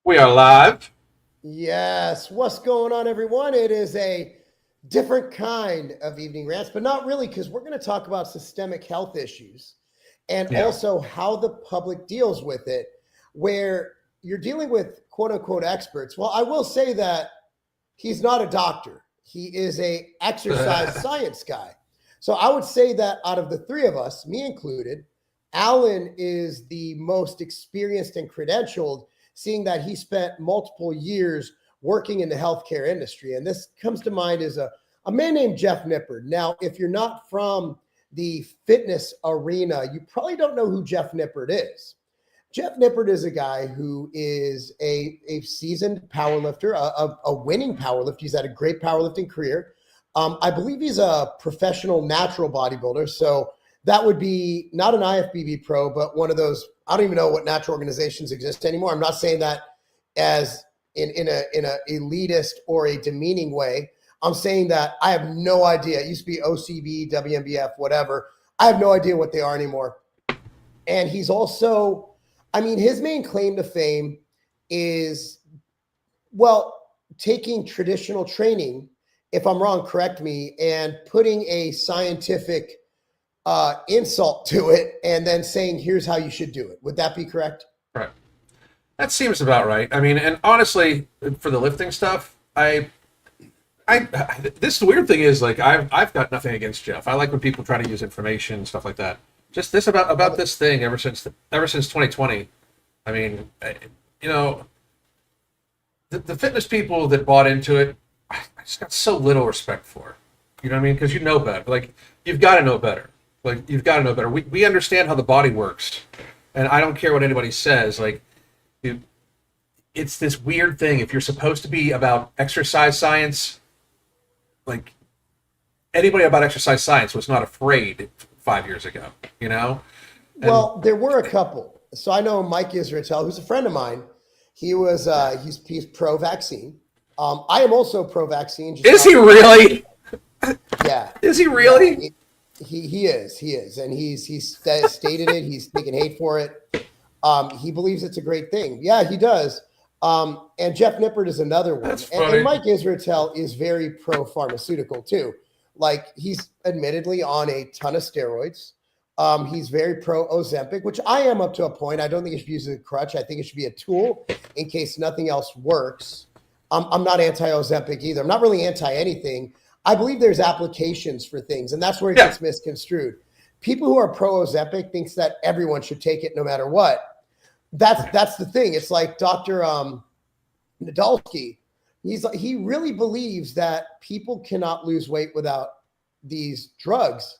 We are live. Yes. What's going on, everyone? It is a different kind of evening rants, but not really, because we're going to talk about systemic health issues and Yeah. also how the public deals with it, where you're dealing with quote unquote experts. Well, I will say that he's not a doctor. He is a exercise science guy. So I would say that out of the three of us, me included, Alan is the most experienced and credentialed, seeing that he spent multiple years working in the healthcare industry. And this comes to mind as a man named Jeff Nippard. Now, if you're not from the fitness arena, you probably don't know who Jeff Nippard is. Jeff Nippard is a guy who is a seasoned powerlifter, a winning powerlifter. He's had a great powerlifting career. I believe he's a professional natural bodybuilder. So that would be not an IFBB pro, but one of those. I don't even know what natural organizations exist anymore. I'm not saying that as in a elitist or a demeaning way. I'm saying that I have no idea. It used to be OCB, WMBF, whatever. I have no idea what they are anymore. And he's also, I mean, his main claim to fame is, well, taking traditional training, if I'm wrong, correct me, and putting a scientific insult to it and then saying, here's how you should do it. Would that be correct? Right. That seems about right. I mean, and honestly, for the lifting stuff, this weird thing is, like, I've got nothing against Jeff. I like when people try to use information and stuff like that. Just this about this thing ever since 2020. I mean, you know, the fitness people that bought into it, I just got so little respect for. You know what I mean? Because you know better. Like, you've got to know better. Like, you've got to know better. We understand how the body works, and I don't care what anybody says. Like, it's this weird thing. If you're supposed to be about exercise science, like, anybody about exercise science was not afraid 5 years ago, you know? And, well, there were a couple. So I know Mike Israetel, who's a friend of mine. He was he's pro-vaccine. I am also pro-vaccine. Is he really? Yeah. Is he really? Yeah, he is, and he's stated it. He's taken hate for it. He believes it's a great thing. Yeah, he does. And Jeff Nippard is another one. And Mike Israetel is very pro-pharmaceutical too. Like, he's admittedly on a ton of steroids. He's very pro-Ozempic, which I am up to a point. I don't think it should be used as a crutch. I think it should be a tool in case nothing else works. I'm not anti-Ozempic either. I'm not really anti-anything. I believe there's applications for things, and that's where it gets misconstrued. People who are pro-Ozempic thinks that everyone should take it no matter what. That's the thing. It's like Dr. Nadolsky. He really believes that people cannot lose weight without these drugs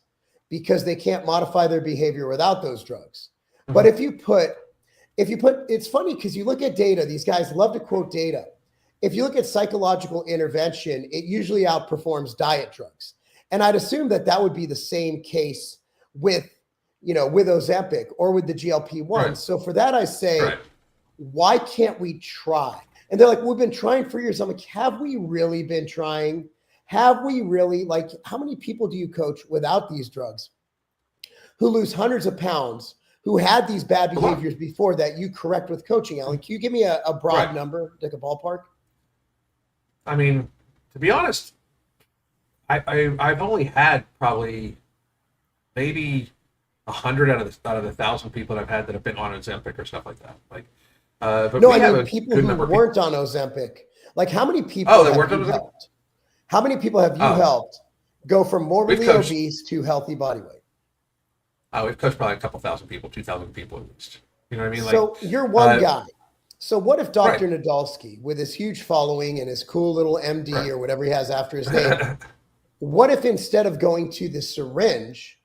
because they can't modify their behavior without those drugs. Mm-hmm. But if you put, it's funny because you look at data. These guys love to quote data. If you look at psychological intervention, it usually outperforms diet drugs. And I'd assume that would be the same case with Ozempic or with the GLP-1. Right. So for that, I say, why can't we try? And they're like, we've been trying for years. I'm like, have we really been trying? Have we really? Like, how many people do you coach without these drugs who lose hundreds of pounds, who had these bad behaviors before that you correct with coaching? Alan, can you give me a broad number, like a ballpark? I mean, to be honest, I've only had probably maybe 100 out of the 1,000 people that I've had that have been on Ozempic or stuff like that. Like, but no, I mean people who weren't on Ozempic. Like, how many people have you helped? How many people have you helped go from morbidly obese to healthy body weight? We've coached probably a couple thousand people, 2,000 people at least. You know what I mean? So you're one guy. So what if Dr. Nadolsky, with his huge following and his cool little MD or whatever he has after his name, what if instead of going to the syringe,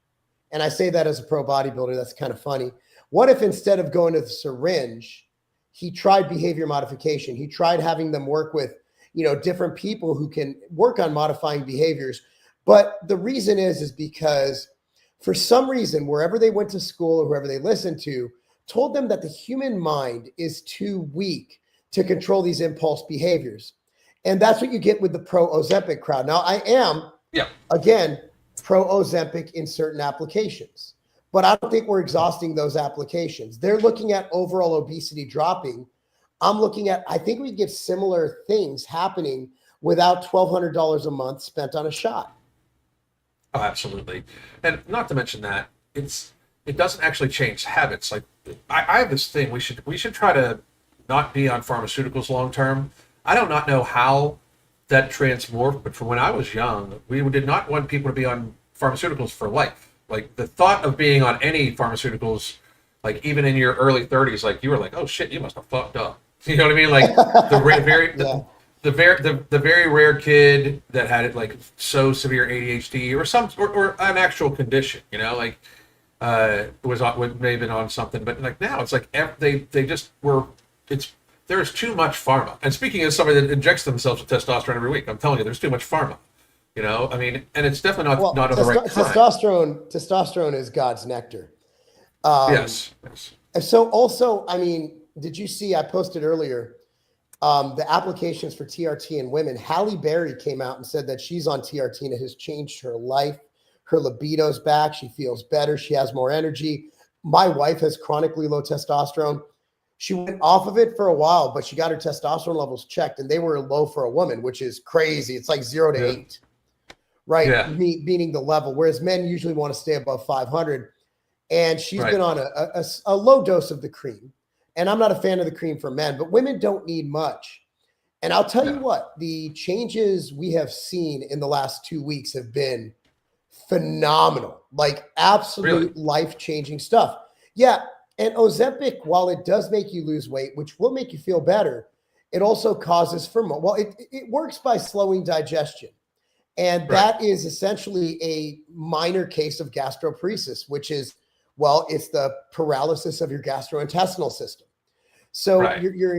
and I say that as a pro bodybuilder, that's kind of funny. What if instead of going to the syringe, he tried behavior modification? He tried having them work with, different people who can work on modifying behaviors. But the reason is because for some reason, wherever they went to school or whoever they listened to, told them that the human mind is too weak to control these impulse behaviors. And that's what you get with the pro-Ozempic crowd. Now, I am, again, pro-Ozempic in certain applications, but I don't think we're exhausting those applications. They're looking at overall obesity dropping. I'm looking at, I think we get similar things happening without $1,200 a month spent on a shot. Oh, absolutely. And not to mention that it doesn't actually change habits. Like I have this thing, we should try to not be on pharmaceuticals long term. I do not know how that transmorphed, but from when I was young, we did not want people to be on pharmaceuticals for life. Like the thought of being on any pharmaceuticals, like even in your early 30s, like you were like, oh shit, you must have fucked up. You know what I mean? Like the very rare kid that had it like so severe ADHD or an actual condition, you know, like may have been on something, but like now it's like they just were. There's too much pharma. And speaking as somebody that injects themselves with testosterone every week, I'm telling you, there's too much pharma. You know, I mean, and it's definitely not of the right kind. Testosterone is God's nectar. Yes. So also, I mean, did you see? I posted earlier. The applications for TRT in women. Halle Berry came out and said that she's on TRT and it has changed her life. Her libido's back. She feels better. She has more energy. My wife has chronically low testosterone. She went off of it for a while, but she got her testosterone levels checked and they were low for a woman, which is crazy. It's like 0 to 8, right? Yeah. Meaning the level, whereas men usually want to stay above 500. And she's been on a low dose of the cream. And I'm not a fan of the cream for men, but women don't need much. And I'll tell you what, the changes we have seen in the last 2 weeks have been phenomenal, like absolute life-changing stuff. Yeah. And Ozempic, while it does make you lose weight, which will make you feel better, it also causes it works by slowing digestion. And that is essentially a minor case of gastroparesis, which is, it's the paralysis of your gastrointestinal system. So you're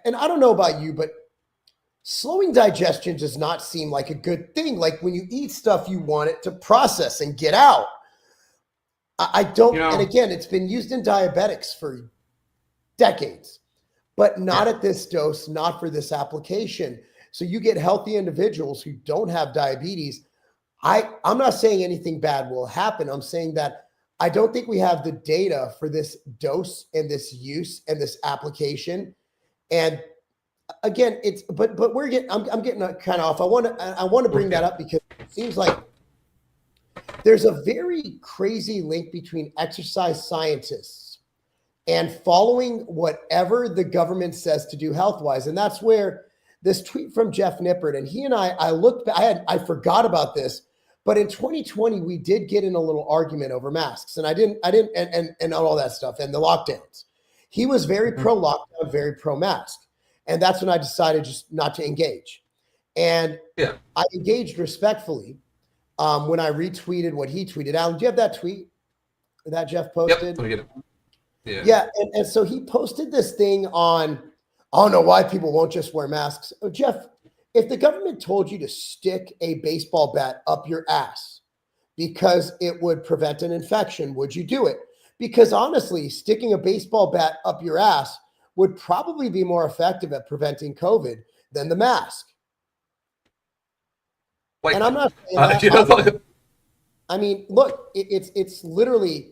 and I don't know about you, but slowing digestion does not seem like a good thing. Like when you eat stuff, you want it to process and get out. I don't, and again, it's been used in diabetics for decades, but not at this dose, not for this application. So you get healthy individuals who don't have diabetes. I'm not saying anything bad will happen. I'm saying that I don't think we have the data for this dose and this use and this application. And again, but I'm getting kind of off. I want to bring that up because it seems like there's a very crazy link between exercise scientists and following whatever the government says to do health-wise. And that's where this tweet from Jeff Nippard, and he and I forgot about this, but in 2020, we did get in a little argument over masks, and I didn't, and all that stuff, and the lockdowns. He was very pro-lockdown, very pro-mask. And that's when I decided just not to engage. And I engaged respectfully when I retweeted what he tweeted. Alan, do you have that tweet that Jeff posted? Yep, let me get it. Yeah. And so he posted this thing on, I don't know why people won't just wear masks. Oh, Jeff, if the government told you to stick a baseball bat up your ass because it would prevent an infection, would you do it? Because honestly, sticking a baseball bat up your ass would probably be more effective at preventing COVID than the mask. And I'm not saying that. I mean, look, it's literally,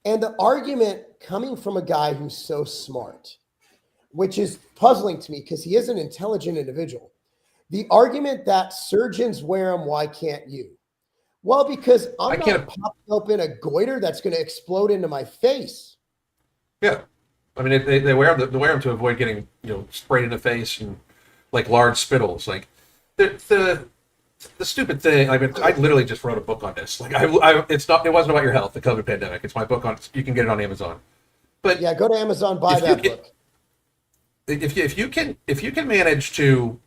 and the argument coming from a guy who's so smart, which is puzzling to me because he is an intelligent individual. The argument that surgeons wear them, why can't you? Well, because I'm not popping open a goiter that's going to explode into my face. Yeah. I mean, they wear them to avoid getting, sprayed in the face and like large spittles. Like the stupid thing. I mean, I literally just wrote a book on this. Like it wasn't about your health, the COVID pandemic. It's my book you can get it on Amazon. But yeah, go to Amazon, buy that book. If you can manage to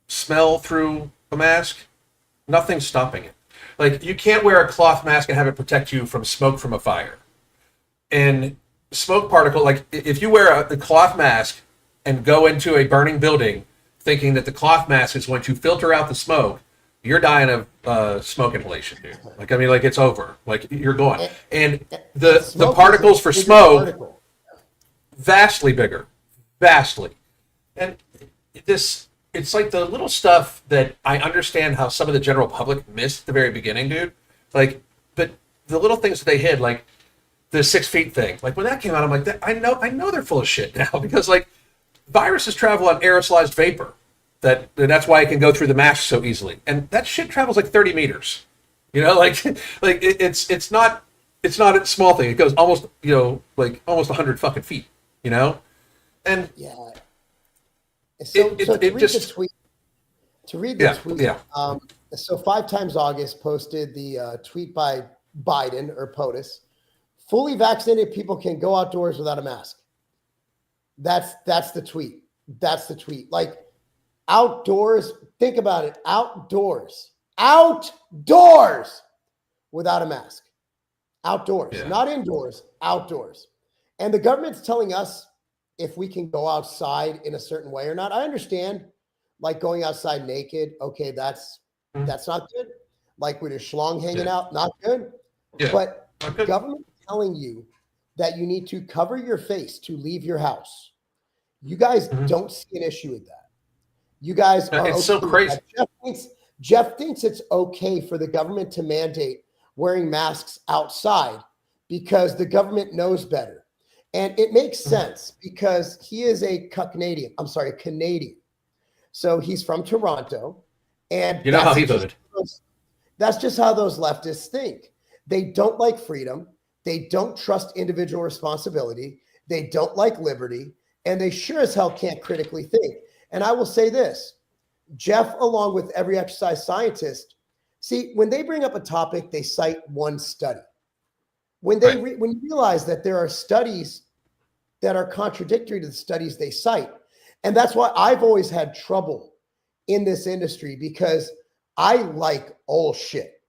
smell through a mask, nothing's stopping it. Like you can't wear a cloth mask and have it protect you from smoke from a fire. And smoke particle, like if you wear a cloth mask and go into a burning building thinking that the cloth mask is going to filter out the smoke, you're dying of smoke inhalation, dude. Like, I mean, like it's over. Like you're gone. And the particles for smoke, vastly bigger. Vastly. And it's like the little stuff that I understand how some of the general public missed at the very beginning, dude. Like, but the little things that they hid, like the 6 feet thing. Like when that came out, I'm like, I know they're full of shit now because like viruses travel on aerosolized vapor. That's why it can go through the mask so easily. And that shit travels like 30 meters. You know, it's not a small thing. It goes almost, like almost 100 fucking feet, you know? And yeah. So to read the tweet, so 5 Times August posted the tweet by Biden or POTUS, fully vaccinated people can go outdoors without a mask. That's the tweet. That's the tweet. Like outdoors, think about it. Outdoors without a mask. Outdoors, not indoors, outdoors. And the government's telling us if we can go outside in a certain way or not. I understand, like going outside naked. Okay, that's not good. Like with your schlong hanging out, not good. Yeah, but the government telling you that you need to cover your face to leave your house. You guys don't see an issue with that. You guys are it's so crazy. Jeff thinks it's okay for the government to mandate wearing masks outside because the government knows better. And it makes sense because he is a Canadian. So he's from Toronto. And you know how he voted. That's just how those leftists think. They don't like freedom. They don't trust individual responsibility. They don't like liberty. And they sure as hell can't critically think. And I will say this, Jeff, along with every exercise scientist, see, when they bring up a topic, they cite one study. When when you realize that there are studies that are contradictory to the studies they cite, and that's why I've always had trouble in this industry because I like old shit.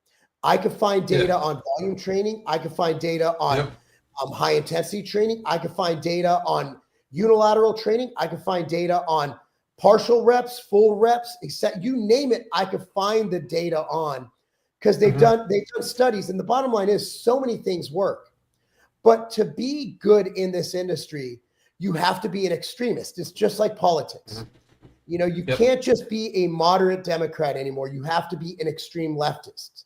I could find data on volume training. I could find data on high intensity training. I could find data on unilateral training. I could find data on partial reps, full reps, except you name it. I could find the data on because they've done studies. And the bottom line is so many things work. But to be good in this industry, you have to be an extremist. It's just like politics. You know, you can't just be a moderate Democrat anymore. You have to be an extreme leftist.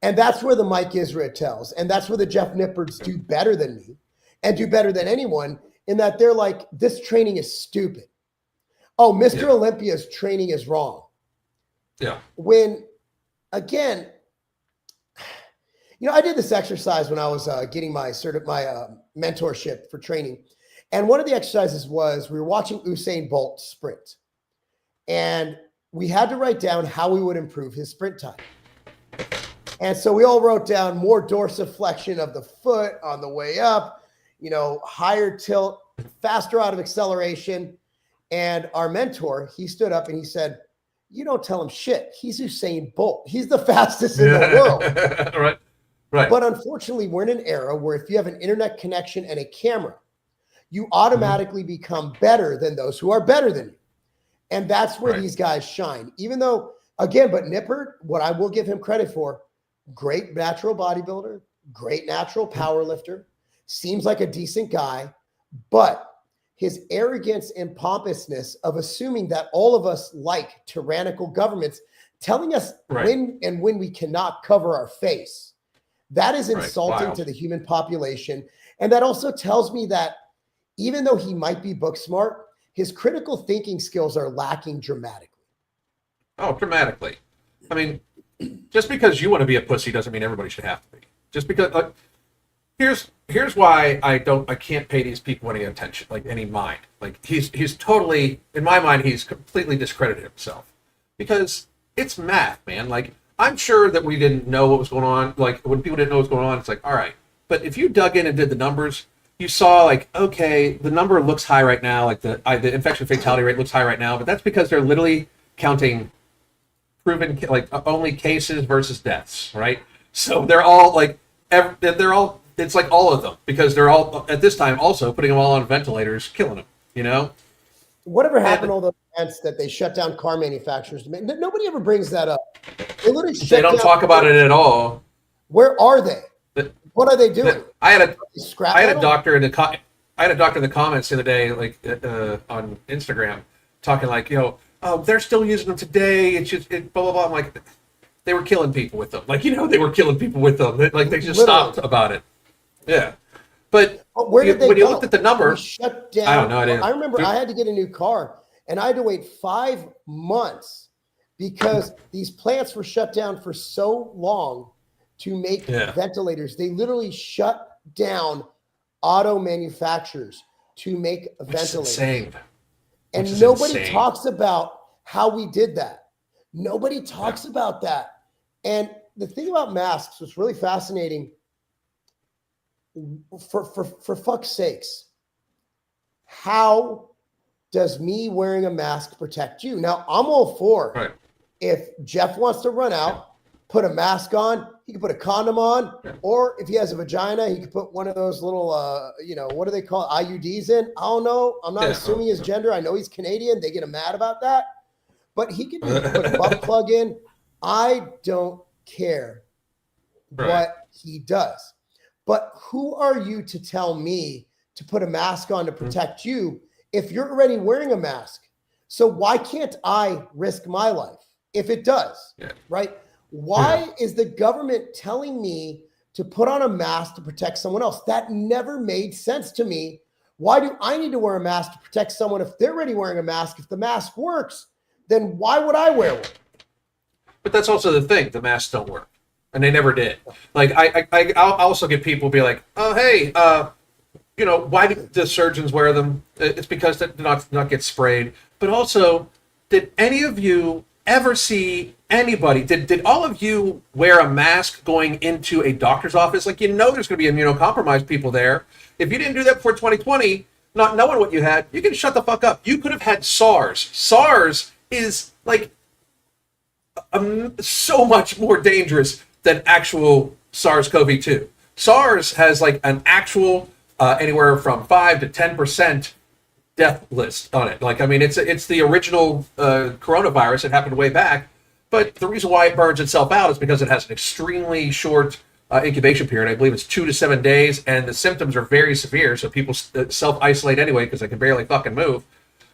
And that's where the Mike Israel tells. And that's where the Jeff Nippards do better than me and do better than anyone in that they're like, this training is stupid. Oh, Mr. Olympia's training is wrong. Yeah. When, again, I did this exercise when I was getting my mentorship for training. And one of the exercises was we were watching Usain Bolt sprint. And we had to write down how we would improve his sprint time. And so we all wrote down more dorsiflexion of the foot on the way up, higher tilt, faster out of acceleration. And our mentor, he stood up and he said, you don't tell him shit. He's Usain Bolt. He's the fastest in the world. Right. But unfortunately, we're in an era where if you have an internet connection and a camera, you automatically become better than those who are better than you. And that's where these guys shine. Even though, again, but Nippard, what I will give him credit for, great natural bodybuilder, great natural power lifter, seems like a decent guy, but his arrogance and pompousness of assuming that all of us like tyrannical governments telling us when we cannot cover our face. That is insulting to the human population. And that also tells me that even though he might be book smart, his critical thinking skills are lacking dramatically. Oh, dramatically. I mean, just because you want to be a pussy doesn't mean everybody should have to be. Just because, here's why I can't pay these people any attention, like any mind. Like he's totally, in my mind, he's completely discredited himself because it's math, man. Like I'm sure that we didn't know what was going on. Like when people didn't know what was going on, it's like, all right. But if you dug in and did the numbers, you saw like, okay, the number looks high right now. Like the infection fatality rate looks high right now, but that's because they're literally counting proven only cases versus deaths, right? So they're all like, it's like all of them because they're all at this time also putting them all on ventilators, killing them, Whatever happened to all those events that they shut down car manufacturers? Nobody ever brings that up. They don't talk about it at all. Where are they? What are they doing? I had a doctor in the comments the other day, like on Instagram, talking like, they're still using them today. It's just blah blah blah. I'm like, they were killing people with them. Like they were killing people with them. Like they just stopped about it. Yeah, But where did they when go? you looked at the number, we shut down. I don't know. I remember I had to get a new car, and I had to wait 5 months because these plants were shut down for so long to make ventilators. They literally shut down auto manufacturers to make ventilators. Insane. And nobody talks about how we did that. Nobody talks about that. And the thing about masks was really fascinating. For fuck's sakes, how does me wearing a mask protect you? Now, I'm all for if Jeff wants to run out, put a mask on, he can put a condom on, or if he has a vagina, he could put one of those little, what do they call it, IUDs in? I don't know. I'm not assuming his gender. I know he's Canadian. They get him mad about that. But he can put a butt plug in. I don't care what he does. But who are you to tell me to put a mask on to protect you if you're already wearing a mask? So why can't I risk my life if it does, right? Why is the government telling me to put on a mask to protect someone else? That never made sense to me. Why do I need to wear a mask to protect someone if they're already wearing a mask? If the mask works, then why would I wear one? But that's also the thing. The masks don't work. And they never did. Like, I'll also get people be like, oh, hey, why do the surgeons wear them? It's because they do not get sprayed. But also, did any of you ever see anybody, did all of you wear a mask going into a doctor's office? Like, there's going to be immunocompromised people there. If you didn't do that before 2020, not knowing what you had, you can shut the fuck up. You could have had SARS. SARS is, like, so much more dangerous than actual SARS-CoV-2. SARS has like an actual anywhere from 5 to 10% death list on it. Like, I mean, it's the original coronavirus. It happened way back, but the reason why it burns itself out is because it has an extremely short incubation period. I believe it's 2 to 7 days, and the symptoms are very severe. So people self-isolate anyway because they can barely fucking move,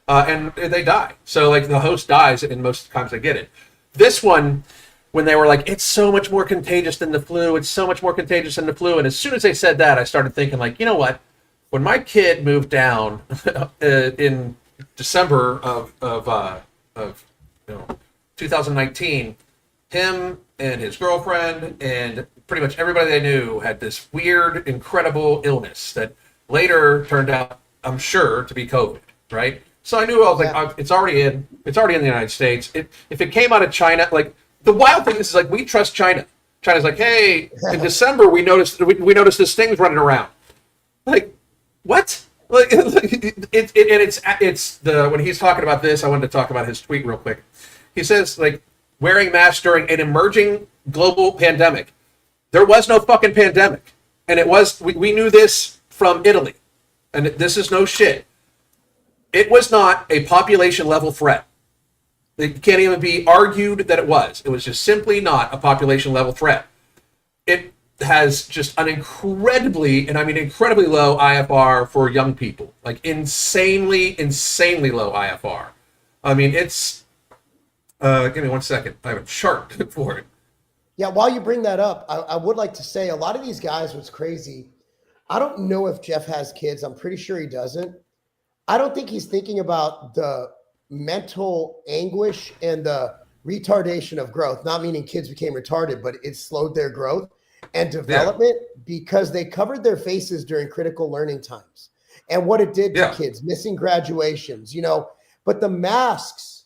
and they die. So like the host dies, and most times they get it. This one, when they were like, it's so much more contagious than the flu, it's so much more contagious than the flu. And as soon as they said that, I started thinking, like, you know what? When my kid moved down in December of 2019, him and his girlfriend and pretty much everybody they knew had this weird, incredible illness that later turned out, I'm sure, to be COVID, right? So I knew, I was like, it's already in the United States. If it came out of China, like, the wild thing is, like, we trust China. China's like, hey, in December we noticed this thing's running around. Like, what? Like, it's when he's talking about this, I wanted to talk about his tweet real quick. He says, like, wearing masks during an emerging global pandemic. There was no fucking pandemic, and we knew this from Italy, and this is no shit. It was not a population level threat. It can't even be argued that it was. It was just simply not a population level threat. It has just an incredibly low IFR for young people. Like, insanely low IFR. I mean, it's, give me 1 second. I have a chart for it. Yeah, while you bring that up, I would like to say a lot of these guys, what's crazy, I don't know if Jeff has kids. I'm pretty sure he doesn't. I don't think he's thinking about the mental anguish and the retardation of growth, not meaning kids became retarded, but it slowed their growth and development because they covered their faces during critical learning times and what it did to kids, missing graduations, but the masks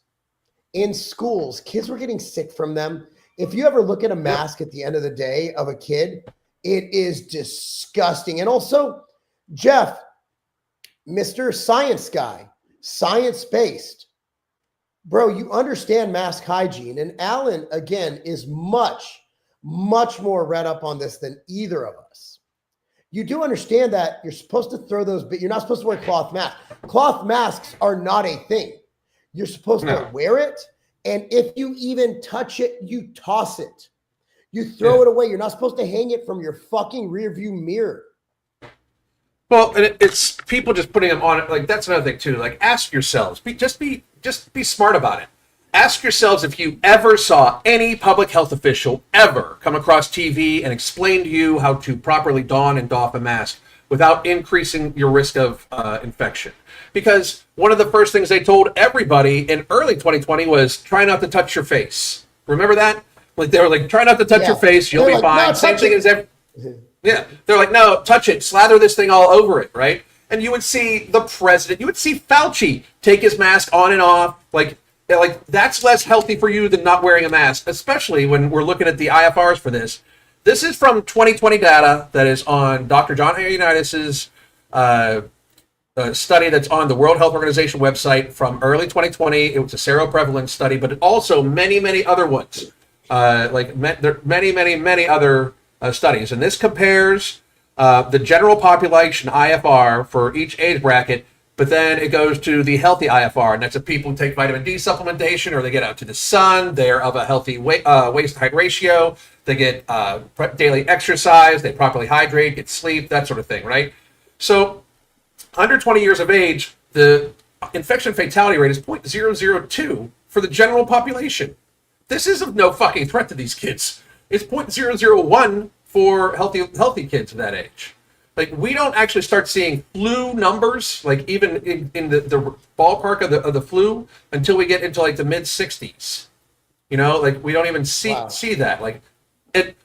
in schools, kids were getting sick from them. If you ever look at a mask at the end of the day of a kid, it is disgusting. And also, Jeff, Mr. Science guy, science-based, bro, you understand mask hygiene. And Alan, again, is much, much more read up on this than either of us. You do understand that you're supposed to throw those, but you're not supposed to wear cloth masks. Cloth masks are not a thing. You're supposed to wear it. And if you even touch it, you toss it. You throw it away. You're not supposed to hang it from your fucking rear view mirror. Well, and it's people just putting them on it. Like, that's another thing too. Like, ask yourselves. Just be smart about it. Ask yourselves if you ever saw any public health official ever come across TV and explain to you how to properly don and doff a mask. without increasing your risk of infection. Because one of the first things they told everybody in early 2020 was try not to touch your face. Remember that? Like they were like, try not to touch your face, you'll be fine. No, same thing as yeah. They're like, no, touch it, slather this thing all over it, right? And you would see the president, you would see Fauci take his mask on and off, like that's less healthy for you than not wearing a mask, especially when we're looking at the IFRs for this. This is from 2020 data that is on Dr. John Ioannidis's study that's on the World Health Organization website from early 2020. It was a seroprevalence study, but also many other ones. There are many other studies. And this compares the general population IFR for each age bracket, but then it goes to the healthy IFR, and that's if people take vitamin D supplementation or they get out to the sun, they're of a healthy waist-to-height ratio, they get daily exercise, they properly hydrate, get sleep, that sort of thing, right? So under 20 years of age, the infection fatality rate is 0.002 for the general population. This is of no fucking threat to these kids. It's 0.001 for healthy kids of that age. Like, we don't actually start seeing flu numbers, like even in the ballpark of the flu, until we get into like the mid 60s. You know, like we don't even see that. Like,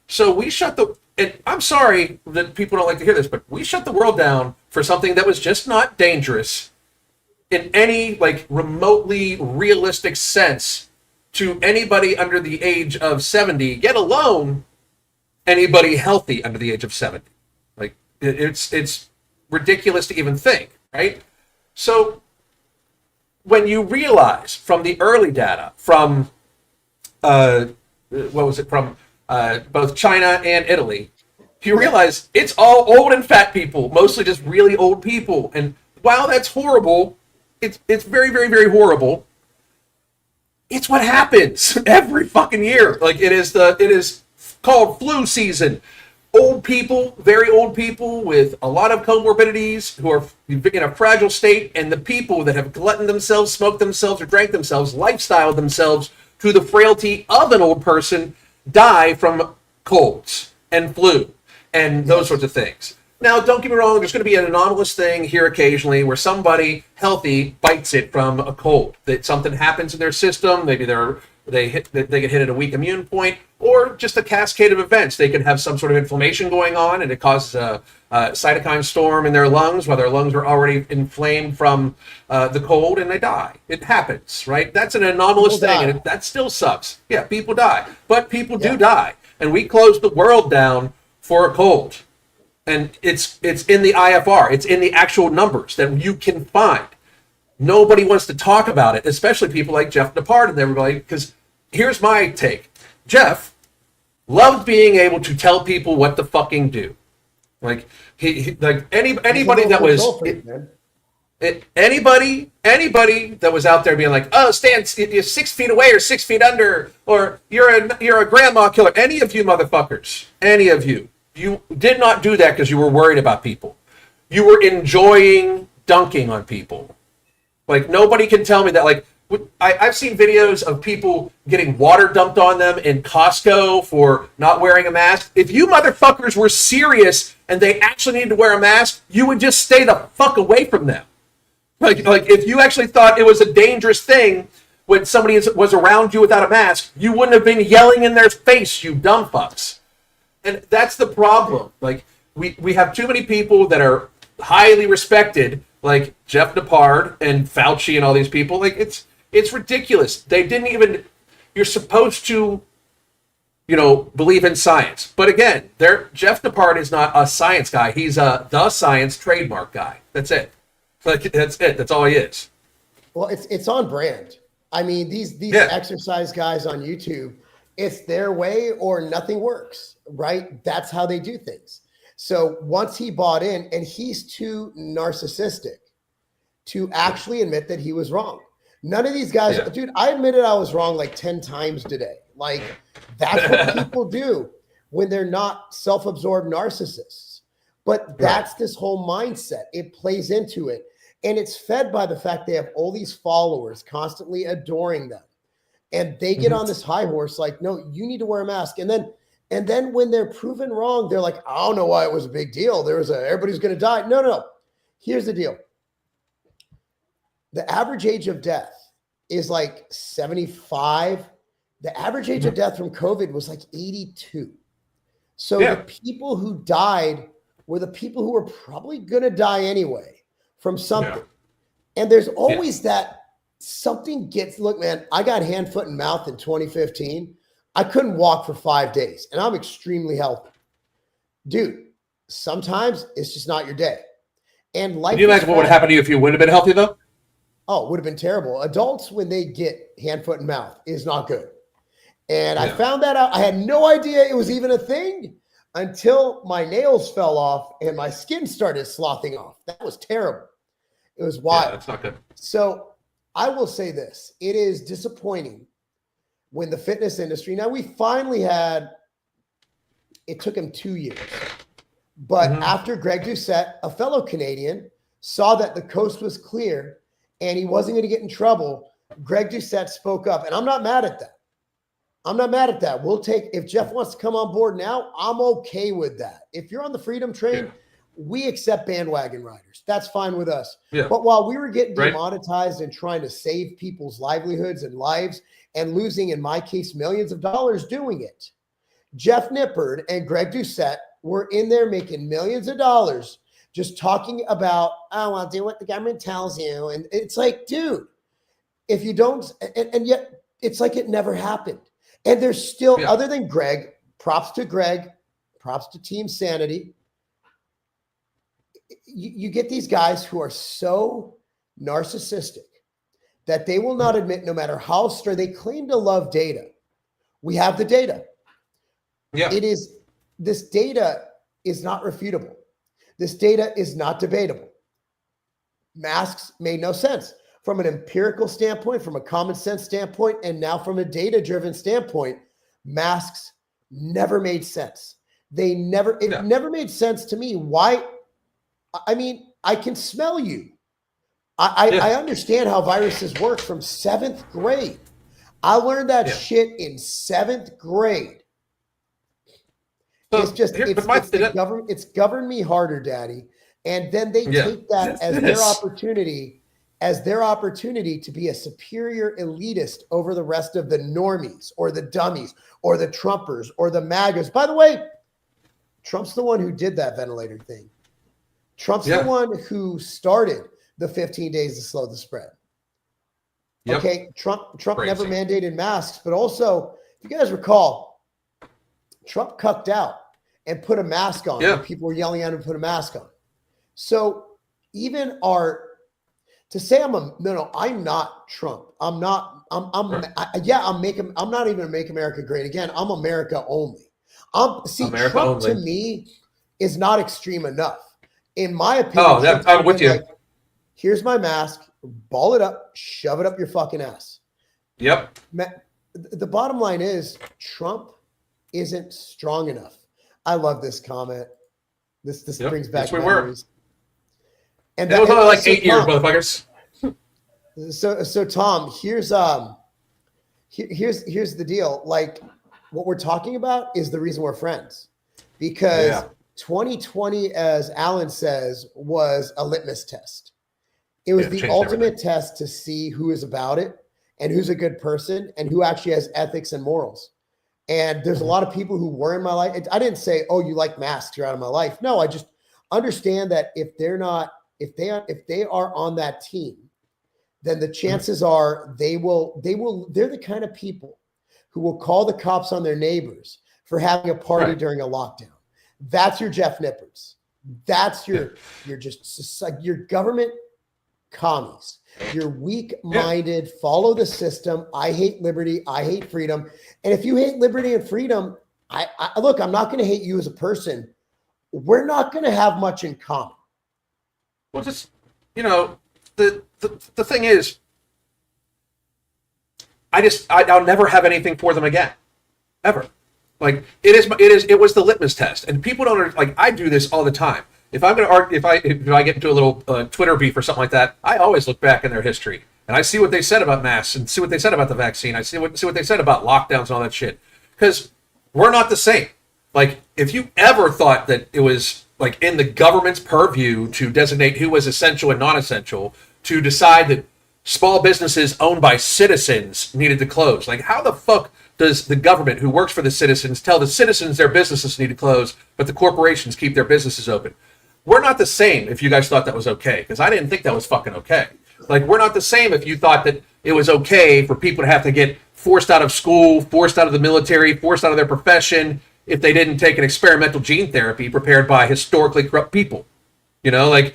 so we shut the. And I'm sorry that people don't like to hear this, but we shut the world down for something that was just not dangerous in any like remotely realistic sense to anybody under the age of 70, let alone anybody healthy under the age of 70. Like, it's ridiculous to even think, right? So when you realize from the early data from from both China and Italy, you realize it's all old and fat people, mostly just really old people. And while that's horrible, it's very horrible. It's what happens every fucking year. Like, it is called flu season. Old people, very old people with a lot of comorbidities who are in a fragile state, and the people that have gluttoned themselves, smoked themselves, or drank themselves, lifestyled themselves to the frailty of an old person, die from colds and flu and those sorts of things. Now, don't get me wrong, there's going to be an anomalous thing here occasionally where somebody healthy bites it from a cold. That something happens in their system, maybe they get hit at a weak immune point, or just a cascade of events. They could have some sort of inflammation going on, and it causes a cytokine storm in their lungs while their lungs are already inflamed from the cold, and they die. It happens, right? That's an anomalous thing, and that still sucks. Yeah, people die, but people do die, and we closed the world down for a cold. And it's in the IFR. It's in the actual numbers that you can find. Nobody wants to talk about it, especially people like Jeff Nippard and everybody, because here's my take. Jeff loved being able to tell people what to fucking do. Like, he like anybody that was anybody that was out there being like, oh, stand, you're 6 feet away or 6 feet under, or you're a grandma killer. Any of you motherfuckers, any of you. You did not do that because you were worried about people. You were enjoying dunking on people. Like, nobody can tell me that. Like, I've seen videos of people getting water dumped on them in Costco for not wearing a mask. If you motherfuckers were serious and they actually needed to wear a mask, you would just stay the fuck away from them. Like if you actually thought it was a dangerous thing when somebody was around you without a mask, you wouldn't have been yelling in their face, you dumb fucks. And that's the problem. Like, we have too many people that are highly respected, like Jeff Nippard and Fauci and all these people. Like, it's ridiculous. They didn't even. You're supposed to, believe in science. But again, Jeff Nippard is not a science guy. He's the science trademark guy. That's it. Like, that's it. That's all he is. Well, it's on brand. I mean, these exercise guys on YouTube, it's their way or nothing works, right? That's how they do things. So once he bought in, and he's too narcissistic to actually admit that he was wrong. None of these guys, dude, I admitted I was wrong like 10 times today. Like, that's what people do when they're not self-absorbed narcissists. But that's this whole mindset. It plays into it. And it's fed by the fact they have all these followers constantly adoring them. And they get on this high horse like, no, you need to wear a mask. And then And then when they're proven wrong, they're like, I don't know why it was a big deal. Everybody's going to die. No. Here's the deal. The average age of death is like 75. The average age of death from COVID was like 82. So the people who died were the people who were probably going to die anyway from something. And there's always that something look, man, I got hand, foot, and mouth in 2015. I couldn't walk for 5 days, and I'm extremely healthy. Dude, sometimes it's just not your day. And life. Can you imagine what would happen to you if you wouldn't have been healthy, though? Oh, it would have been terrible. Adults, when they get hand, foot, and mouth, is not good. And I found that out. I had no idea it was even a thing until my nails fell off and my skin started sloughing off. That was terrible. It was wild. Yeah, that's not good. So I will say this. It is disappointing when the fitness industry, now we finally had, it took him 2 years. But after Greg Doucette, a fellow Canadian, saw that the coast was clear and he wasn't going to get in trouble, Greg Doucette spoke up. And I'm not mad at that. We'll take, if Jeff wants to come on board now, I'm okay with that. If you're on the freedom train, we accept bandwagon riders. That's fine with us. Yeah. But while we were getting demonetized and trying to save people's livelihoods and lives and losing, in my case, millions of dollars doing it, Jeff Nippard and Greg Doucette were in there making millions of dollars just talking about, oh, I'll do what the government tells you. And it's like, dude, if you don't, and yet it's like it never happened. And there's still, other than Greg, props to Team Sanity. You get these guys who are so narcissistic that they will not admit, no matter how strong, they claim to love data. We have the data. Yeah. This data is not refutable. This data is not debatable. Masks made no sense. From an empirical standpoint, from a common sense standpoint, and now from a data-driven standpoint, masks never made sense. It never made sense to me. Why? I mean, I can smell you. I understand how viruses work from 7th grade. I learned that shit in 7th grade. So it's just, it's governed me harder, Daddy. And then they take that as their opportunity to be a superior elitist over the rest of the normies or the dummies or the Trumpers or the MAGAs. By the way, Trump's the one who did that ventilator thing. Trump's the one who started the 15 days to slow the spread. Yep. Okay, Trump never mandated masks, but also, if you guys recall, Trump cucked out and put a mask on. And people were yelling at him to put a mask on. So even to say I'm not Trump. I'm not even Make America Great Again. I'm America only. America Trump only. To me is not extreme enough. In my opinion, I'm with you. Like, here's my mask, ball it up, shove it up your fucking ass. Yep. The bottom line is Trump isn't strong enough. I love this comment. This brings back memories. And that was only like 8 years, motherfuckers. So Tom, here's the deal. Like, what we're talking about is the reason we're friends, because 2020, as Alan says, was a litmus test. It was the ultimate test to see who is about it and who's a good person and who actually has ethics and morals. And there's a lot of people who were in my life. I didn't say, "Oh, you like masks, you're out of my life." No, I just understand that if they are on that team, then the chances are they're the kind of people who will call the cops on their neighbors for having a party during a lockdown. That's your Jeff Nippards. That's your government commies. You're weak-minded, follow the system. I hate liberty. I hate freedom. And if you hate liberty and freedom, look, I'm not going to hate you as a person. We're not going to have much in common. Well, just, the thing is, I'll never have anything for them again, ever. Like, it was the litmus test, and people don't like. I do this all the time. If I'm going to argue, if I get into a little Twitter beef or something like that, I always look back in their history and I see what they said about masks and see what they said about the vaccine. I see what they said about lockdowns and all that shit, because we're not the same. Like, if you ever thought that it was like in the government's purview to designate who was essential and non-essential, to decide that small businesses owned by citizens needed to close, like how the fuck does the government, who works for the citizens, tell the citizens their businesses need to close, but the corporations keep their businesses open? We're not the same if you guys thought that was okay, because I didn't think that was fucking okay. Like, we're not the same if you thought that it was okay for people to have to get forced out of school, forced out of the military, forced out of their profession, if they didn't take an experimental gene therapy prepared by historically corrupt people. You know, like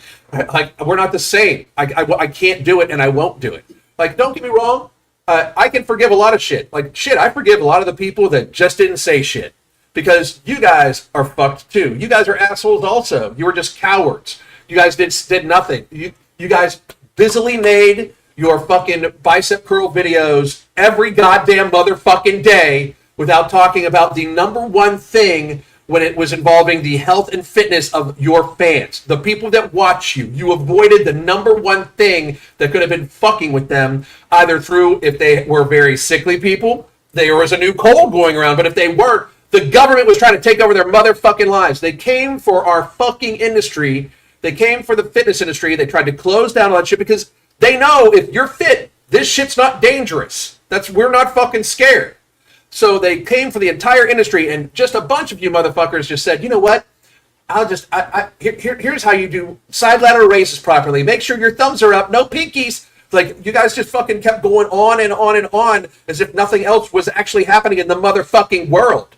we're not the same. I can't do it, and I won't do it. Like, don't get me wrong. I can forgive a lot of shit. Like, shit, I forgive a lot of the people that just didn't say shit. Because you guys are fucked too. You guys are assholes also. You were just cowards. You guys did nothing. You guys busily made your fucking bicep curl videos every goddamn motherfucking day without talking about the number one thing when it was involving the health and fitness of your fans, the people that watch you. You avoided the number one thing that could have been fucking with them, either through, if they were very sickly people, there was a new cold going around, but if they weren't, the government was trying to take over their motherfucking lives. They came for our fucking industry. They came for the fitness industry. They tried to close down all that shit because they know if you're fit, this shit's not dangerous. We're not fucking scared. So they came for the entire industry, and just a bunch of you motherfuckers just said, you know what? Here's how you do side lateral raises properly. Make sure your thumbs are up, no pinkies. Like, you guys just fucking kept going on and on and on as if nothing else was actually happening in the motherfucking world.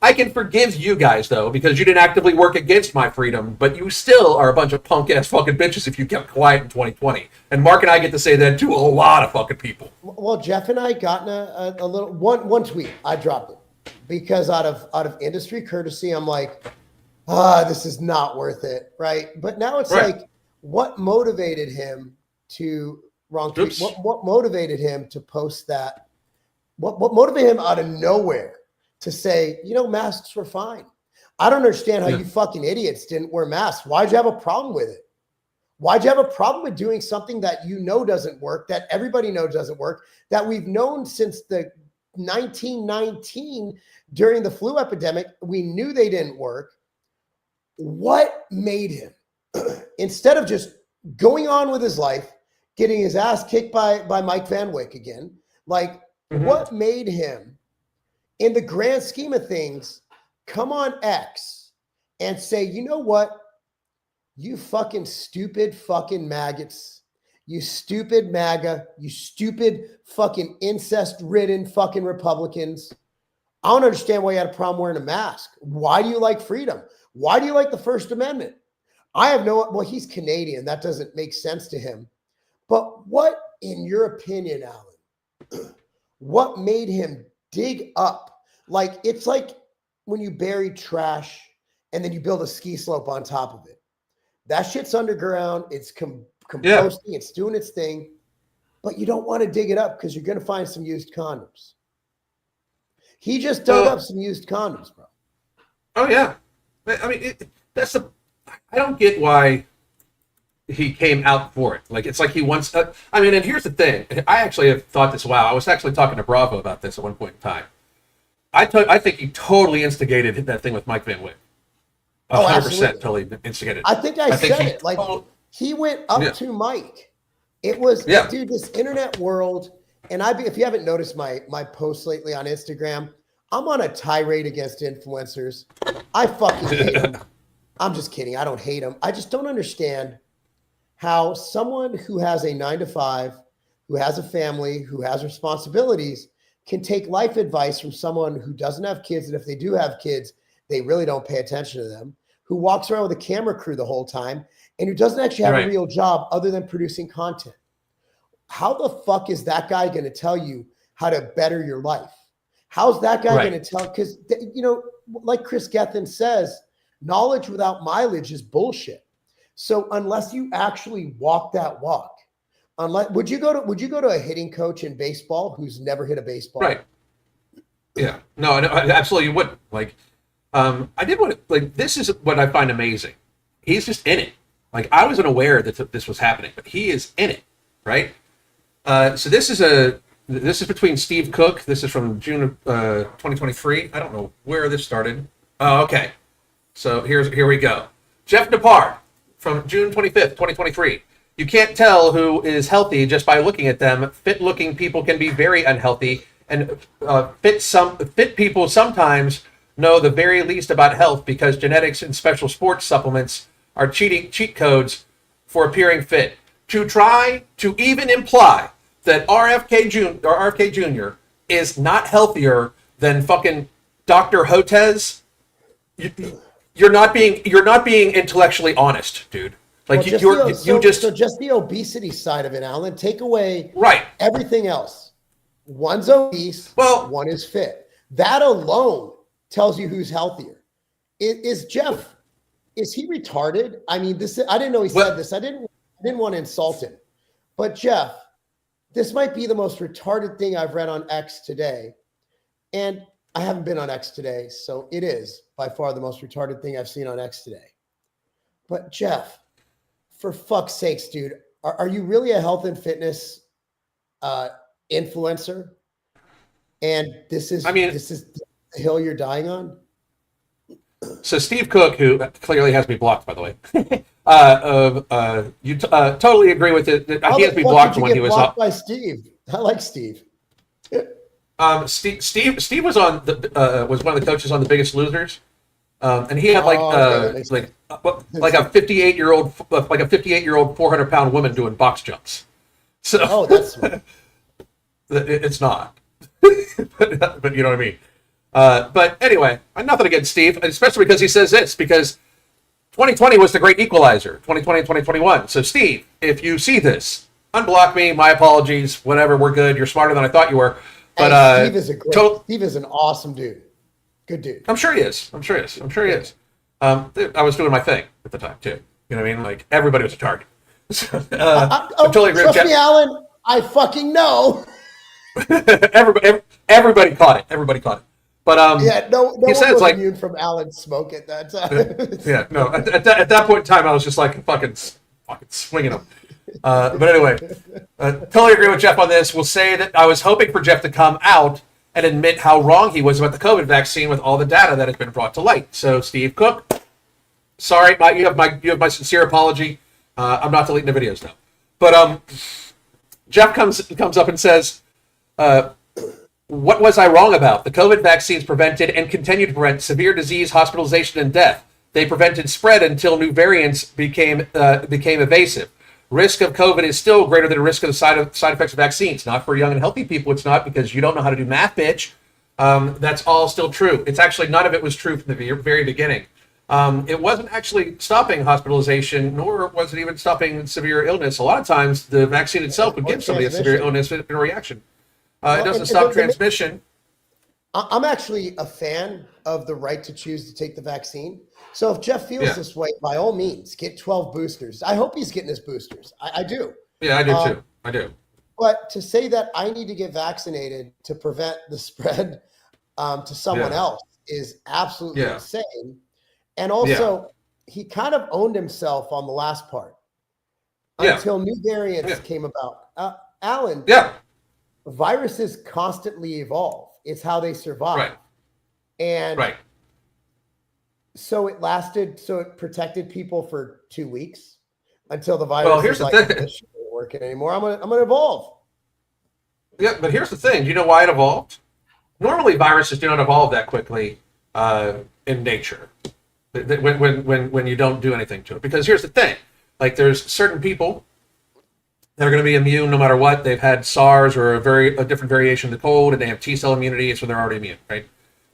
I can forgive you guys, though, because you didn't actively work against my freedom, but you still are a bunch of punk-ass fucking bitches if you kept quiet in 2020. And Mark and I get to say that to a lot of fucking people. Well, Jeff and I got in a little one tweet. I dropped it because out of industry courtesy, I'm like, this is not worth it, right? But now it's right. like, what motivated him to tweet? What motivated him to post that? What motivated him out of nowhere to say, masks were fine? I don't understand how you fucking idiots didn't wear masks. Why'd you have a problem with it? Why'd you have a problem with doing something that doesn't work, that everybody knows doesn't work, that we've known since the 1919 during the flu epidemic? We knew they didn't work. What made him, instead of just going on with his life, getting his ass kicked by Mike Van Wyck again, like, what made him, in the grand scheme of things, come on X and say, you know what? You fucking stupid fucking maggots, you stupid MAGA, you stupid fucking incest-ridden fucking Republicans. I don't understand why you had a problem wearing a mask. Why do you like freedom? Why do you like the First Amendment? Well, he's Canadian. That doesn't make sense to him. But what, in your opinion, Alan, what made him dig up? Like, it's like when you bury trash and then you build a ski slope on top of it. That shit's underground. It's composting. It's doing its thing. But you don't want to dig it up because you're going to find some used condoms. He just dug up some used condoms, bro. Oh, yeah. I mean, I don't get why he came out for it. Like, it's like he wants... and here's the thing. I actually have thought this a while. I was actually talking to Bravo about this at one point in time. I think he totally instigated that thing with Mike Van Wyck. 100% totally instigated. I think I said it. Like, he went up to Mike. It was, dude, this internet world... And if you haven't noticed my posts lately on Instagram, I'm on a tirade against influencers. I fucking hate them. I'm just kidding. I don't hate them. I just don't understand how someone who has a 9-to-5, who has a family, who has responsibilities, can take life advice from someone who doesn't have kids. And if they do have kids, they really don't pay attention to them, who walks around with a camera crew the whole time, and who doesn't actually have a real job other than producing content. How the fuck is that guy going to tell you how to better your life? How's that guy going to tell? Because, like Chris Gethin says, knowledge without mileage is bullshit. So unless you actually walk that walk, would you go to a hitting coach in baseball who's never hit a baseball? Right. Yeah. No, absolutely you wouldn't. Like, this is what I find amazing. He's just in it. Like, I wasn't aware that this was happening, but he is in it. Right. So this is between Steve Cook. This is from June of 2023. I don't know where this started. Oh, okay. So here we go. Jeff Nippard from June 25th, 2023. You can't tell who is healthy just by looking at them. Fit-looking people can be very unhealthy, and fit people sometimes know the very least about health because genetics and special sports supplements are cheat codes for appearing fit. To try to even imply that RFK Jr. is not healthier than fucking Dr. Hotez, you're not being intellectually honest, dude. Like well, just the obesity side of it, Alan. Take away everything else. One's obese, one is fit. That alone tells you who's healthier. Is Jeff? Is he retarded? I mean, I didn't know he said this. I didn't want to insult him, but Jeff, this might be the most retarded thing I've read on X today, and I haven't been on X today, so it is by far the most retarded thing I've seen on X today. But Jeff, for fuck's sakes, dude, are you really a health and fitness influencer? And this is the hill you're dying on? So Steve Cook, who clearly has me blocked, by the way, you totally agree with it. He has me blocked when he was up. By Steve, I like Steve. Steve was on was one of the coaches on The Biggest Losers, and he had like a 58-year-old 400-pound woman doing box jumps. So that's it's not, but you know what I mean. But anyway, nothing against Steve, especially because he says this, because 2020 was the great equalizer, 2020 and 2021. So Steve, if you see this, unblock me, my apologies, whatever, we're good. You're smarter than I thought you were. But Steve is an awesome dude. Good dude. I'm sure he is. I was doing my thing at the time too. You know what I mean? Like everybody was a target. So, I totally agree with Jeff. Trust me, Alan. I fucking know. Everybody caught it. But no he one was immune from Alan's smoke at that time. Yeah, no. At that point in time, I was just like fucking swinging them. But anyway, totally agree with Jeff on this. We'll say that I was hoping for Jeff to come out and admit how wrong he was about the COVID vaccine with all the data that has been brought to light. So, Steve Cook, sorry, you have my sincere apology. I'm not deleting the videos though. But Jeff comes up and says, what was I wrong about? The COVID vaccines prevented and continue to prevent severe disease, hospitalization, and death. They prevented spread until new variants became evasive. Risk of COVID is still greater than the risk of the side effects of vaccines. Not for young and healthy people, it's not, because you don't know how to do math, bitch. That's all still true. It's actually, none of it was true from the very beginning. It wasn't actually stopping hospitalization, nor was it even stopping severe illness. A lot of times, the vaccine itself would give somebody a severe illness in a reaction. It doesn't stop transmission. I'm actually a fan of the right to choose to take the vaccine. So if Jeff feels this way, by all means, get 12 boosters. I hope he's getting his boosters. I do. Yeah, I do too. I do. But to say that I need to get vaccinated to prevent the spread to someone else is absolutely insane. And also, he kind of owned himself on the last part until new variants came about. Alan, viruses constantly evolve. It's how they survive. Right. And so it protected people for 2 weeks until the virus here's the thing. This isn't working anymore. I'm gonna evolve. Yeah, but here's the thing. Do you know why it evolved? Normally viruses do not evolve that quickly in nature. When you don't do anything to it. Because here's the thing. Like there's certain people that are going to be immune no matter what. They've had SARS or a different variation of the cold, and they have T-cell immunity, so they're already immune, right?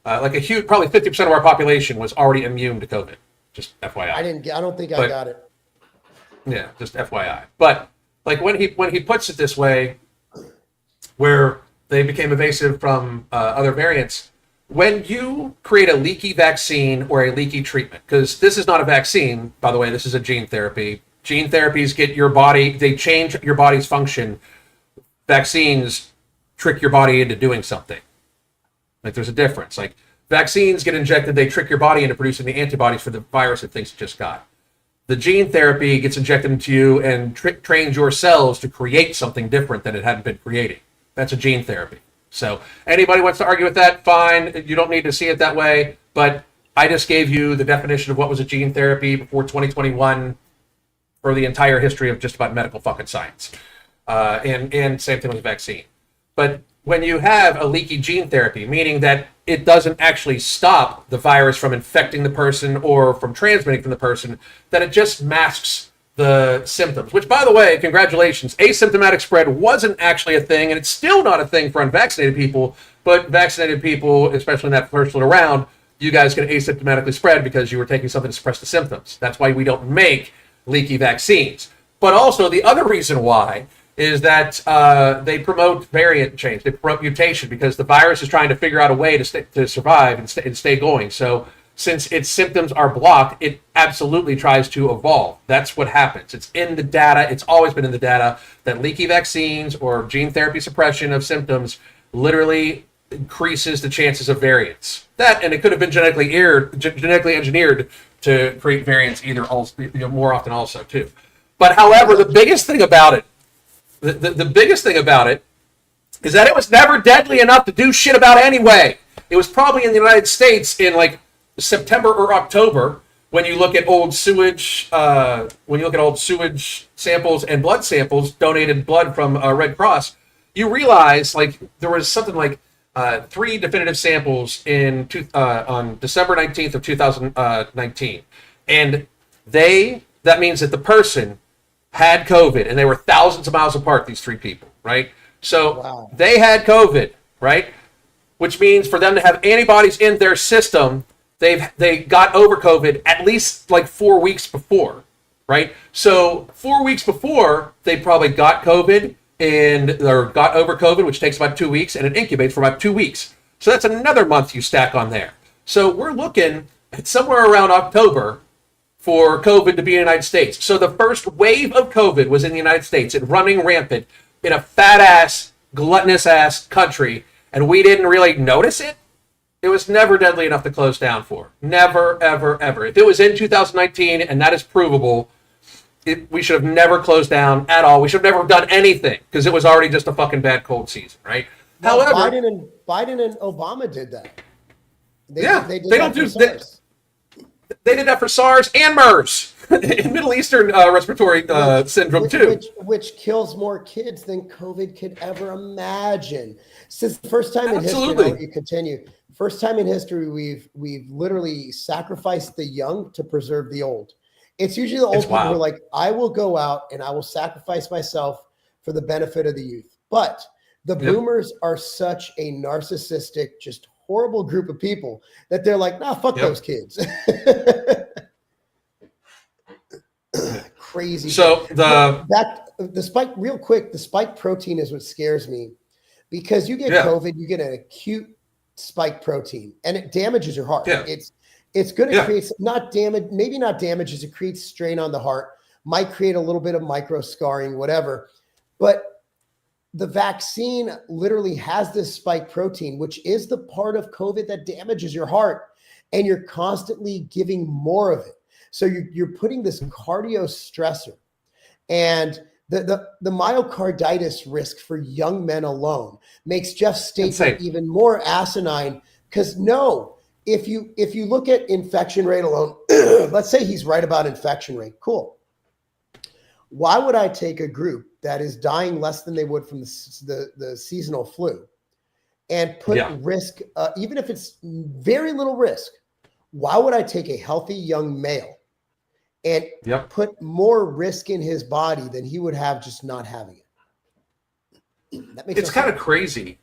Like probably 50% of our population was already immune to COVID. Just FYI. I don't think I got it. Yeah, just FYI. But like when he puts it this way, where they became evasive from other variants, when you create a leaky vaccine or a leaky treatment, because this is not a vaccine, by the way, this is a gene therapy. Gene therapies they change your body's function. Vaccines trick your body into doing something. Like there's a difference. Like vaccines get injected, they trick your body into producing the antibodies for the virus it thinks it just got. The gene therapy gets injected into you and trains your cells to create something different that it hadn't been creating. That's a gene therapy. So anybody wants to argue with that, fine. You don't need to see it that way. But I just gave you the definition of what was a gene therapy before 2021 for the entire history of just about medical fucking science. And same thing with the vaccine. But when you have a leaky gene therapy, meaning that it doesn't actually stop the virus from infecting the person or from transmitting from the person, that it just masks the symptoms, which, by the way, congratulations, asymptomatic spread wasn't actually a thing, and it's still not a thing for unvaccinated people, but vaccinated people, especially in that first little round, you guys can asymptomatically spread because you were taking something to suppress the symptoms. That's why we don't make leaky vaccines. But also, the other reason why is that they promote variant change, they promote mutation, because the virus is trying to figure out a way to survive and stay going. So since its symptoms are blocked, it absolutely tries to evolve. That's what happens. It's in the data. It's always been in the data that leaky vaccines or gene therapy suppression of symptoms literally increases the chances of variants. That, and it could have been genetically engineered to create variants more often also too. But however, the biggest thing about it, the biggest thing about it is that it was never deadly enough to do shit about anyway. It was probably in the United States in like September or October, when you look at old sewage, samples and blood samples, donated blood from Red Cross, you realize like there was something like 3 definitive samples on December 19th of 2019, and that means that the person had COVID, and they were thousands of miles apart. These 3 people, right? So wow. They had COVID, right? Which means for them to have antibodies in their system, they got over COVID at least like 4 weeks before, right? So 4 weeks before, they probably got COVID or got over COVID, which takes about 2 weeks, and it incubates for about 2 weeks. So that's another month you stack on there. So we're looking at somewhere around October for COVID to be in the United States. So the first wave of COVID was in the United States and running rampant in a fat-ass, gluttonous-ass country, and we didn't really notice it. It was never deadly enough to close down for. Never, ever, ever. If it was in 2019, and that is provable, we should have never closed down at all. We should have never done anything because it was already just a fucking bad cold season, right? No, however, Biden and Obama did that. They did that for SARS and MERS, Middle Eastern respiratory syndrome too, which kills more kids than COVID could ever imagine. Since the first time in history, first time in history, we've literally sacrificed the young to preserve the old. It's usually the old people who are like, I will go out and I will sacrifice myself for the benefit of the youth. But the boomers are such a narcissistic, just horrible group of people that they're like, nah, fuck those kids. Crazy. So the spike protein is what scares me, because you get COVID, you get an acute spike protein and it damages your heart. Yeah. It's going to create maybe not damages, it creates strain on the heart, might create a little bit of micro scarring, whatever. But the vaccine literally has this spike protein, which is the part of COVID that damages your heart, and you're constantly giving more of it. So you're putting this cardio stressor, and the myocarditis risk for young men alone makes Jeff's statement even more asinine. Because if you look at infection rate alone, let's say he's right about infection rate. Cool. Why would I take a group that is dying less than they would from the seasonal flu and put risk, even if it's very little risk, why would I take a healthy young male and put more risk in his body than he would have just not having it? That makes it's kind of crazy.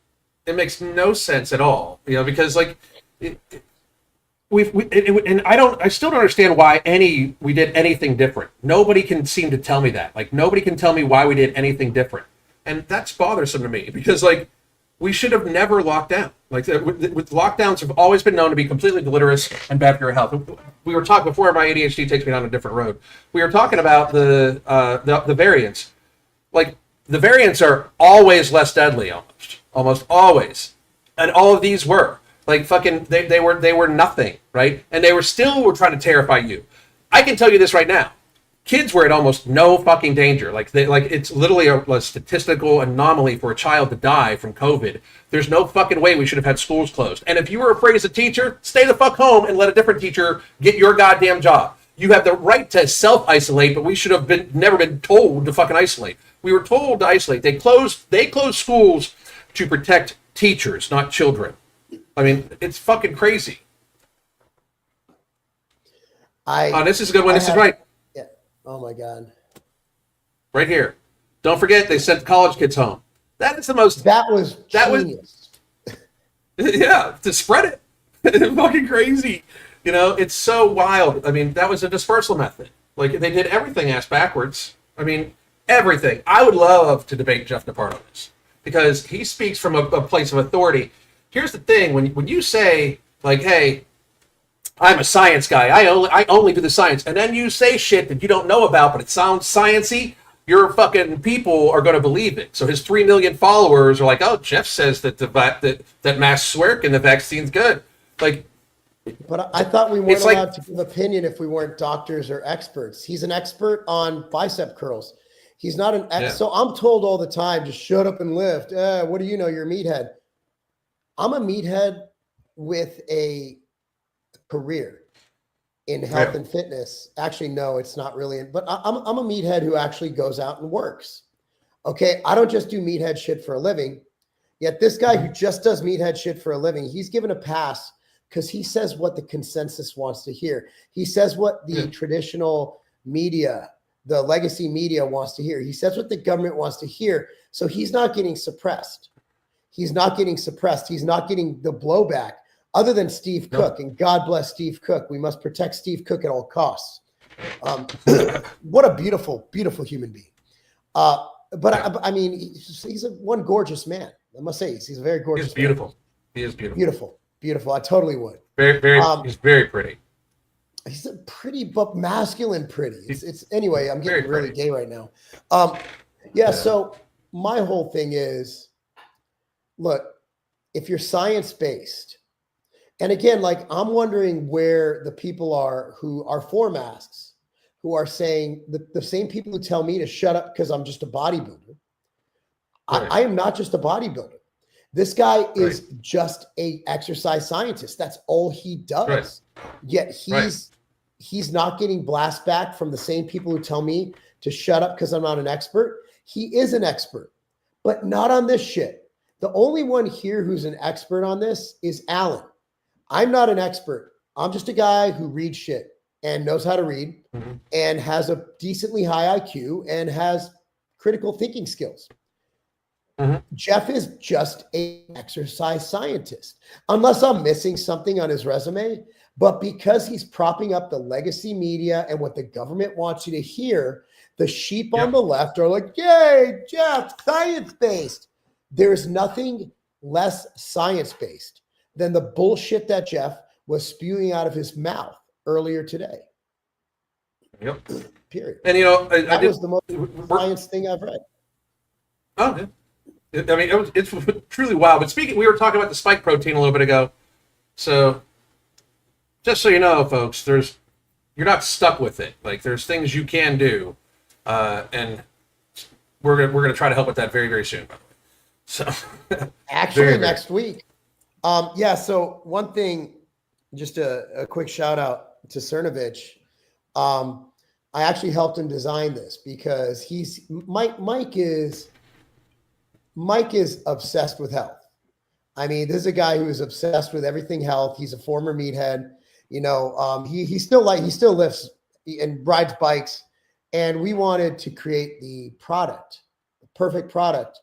It makes no sense at all, because like I still don't understand why we did anything different. Nobody can seem to tell me that. Like, nobody can tell me why we did anything different. And that's bothersome to me, because like we should have never locked down. Like with lockdowns have always been known to be completely deleterious and bad for your health. We were talking before my ADHD takes me down a different road. We were talking about the variants. Like, the variants are always less deadly, almost always, and all of these were. Like fucking, they were nothing, right? And they were trying to terrify you. I can tell you this right now. kids were at almost no fucking danger. Like it's literally a statistical anomaly for a child to die from COVID. There's no fucking way we should have had schools closed. And if you were afraid as a teacher, stay the fuck home and let a different teacher get your goddamn job. You have the right to self-isolate, but we should have never been told to fucking isolate. We were told to isolate. They closed schools to protect teachers, not children. I mean, it's fucking crazy. This is a good one. This is right. Yeah. Oh my God. Right here. Don't forget, they sent college kids home. That is the most. That was genius. Yeah, to spread it. It's fucking crazy. You know, it's so wild. I mean, that was a dispersal method. Like, they did everything ass backwards. I mean, everything. I would love to debate Jeff Nippard on this because he speaks from a place of authority. Here's the thing: when you say like, "Hey, I'm a science guy. I only do the science," and then you say shit that you don't know about, but it sounds sciencey, your fucking people are going to believe it. So his 3 million followers are like, "Oh, Jeff says that that masks work and the vaccine's good." Like, but I thought we weren't allowed to give opinion if we weren't doctors or experts. He's an expert on bicep curls. He's not an ex. Yeah. So I'm told all the time, just shut up and lift. What do you know? You're a meathead. I'm a meathead with a career in health and fitness. Actually, no, it's not really. But I'm a meathead who actually goes out and works. Okay, I don't just do meathead shit for a living. Yet this guy who just does meathead shit for a living, he's given a pass because he says what the consensus wants to hear. He says what the traditional media, the legacy media wants to hear. He says what the government wants to hear. So he's not getting suppressed. He's not getting suppressed. He's not getting the blowback other than Steve Cook. And God bless Steve Cook. We must protect Steve Cook at all costs. What a beautiful, beautiful human being. I mean, he's one gorgeous man. I must say, he's a very gorgeous He's beautiful. Man. He is beautiful. Beautiful. Beautiful. I totally would. Very. He's very pretty. He's a pretty, but masculine pretty. It's anyway, I'm getting really gay right now. So my whole thing is, look, if you're science-based, and again, like I'm wondering where the people are who are for masks, who are saying the same people who tell me to shut up because I'm just a bodybuilder. I am not just a bodybuilder. This guy is just a exercise scientist. That's all he does. Yet he's not getting blast back from the same people who tell me to shut up because I'm not an expert. He is an expert, but not on this shit. The only one here who's an expert on this is Alan. I'm not an expert. I'm just a guy who reads shit and knows how to read and has a decently high IQ and has critical thinking skills. Jeff is just an exercise scientist, unless I'm missing something on his resume. But because he's propping up the legacy media and what the government wants you to hear, the sheep on the left are like, yay, Jeff, science-based. There's nothing less science-based than the bullshit that Jeff was spewing out of his mouth earlier today. Yep. Period. And, you know, that was the most science thing I've read. Oh, yeah. I mean, it's truly wild. But we were talking about the spike protein a little bit ago. So just so you know, folks, you're not stuck with it. Like, there's things you can do. And we're gonna try to help with that very, very soon, by the way. So actually next week. So one thing, just a quick shout out to Cernovich. I actually helped him design this because Mike is obsessed with health. I mean, this is a guy who is obsessed with everything health. He's a former meathead. You know, he still lifts and rides bikes. And we wanted to create the perfect product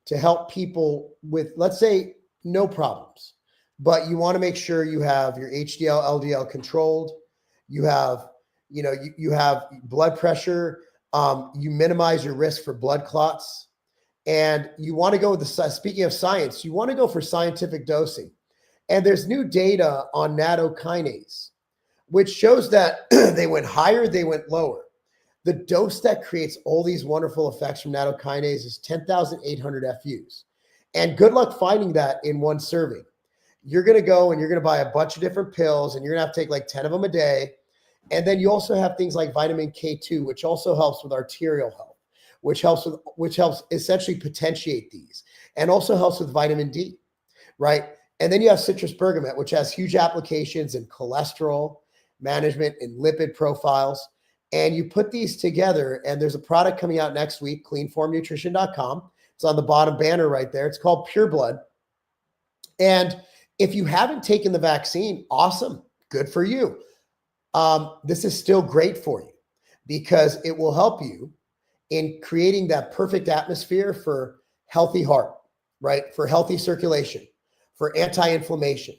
to help people with, let's say, no problems. But you want to make sure you have your HDL, LDL controlled. You have, you have blood pressure. You minimize your risk for blood clots. And you want to go with speaking of science, you want to go for scientific dosing. And there's new data on nattokinase, which shows that they went higher, they went lower. The dose that creates all these wonderful effects from nattokinase is 10,800 FUs. And good luck finding that in one serving. You're going to go and you're going to buy a bunch of different pills and you're going to have to take like 10 of them a day. And then you also have things like vitamin K2, which also helps with arterial health, which helps essentially potentiate these, and also helps with vitamin D, right? And then you have citrus bergamot, which has huge applications in cholesterol management and lipid profiles. And you put these together, and there's a product coming out next week, cleanformnutrition.com. It's on the bottom banner right there. It's called Pure Blood. And if you haven't taken the vaccine, awesome, good for you. This is still great for you because it will help you in creating that perfect atmosphere for healthy heart, right? For healthy circulation, for anti-inflammation.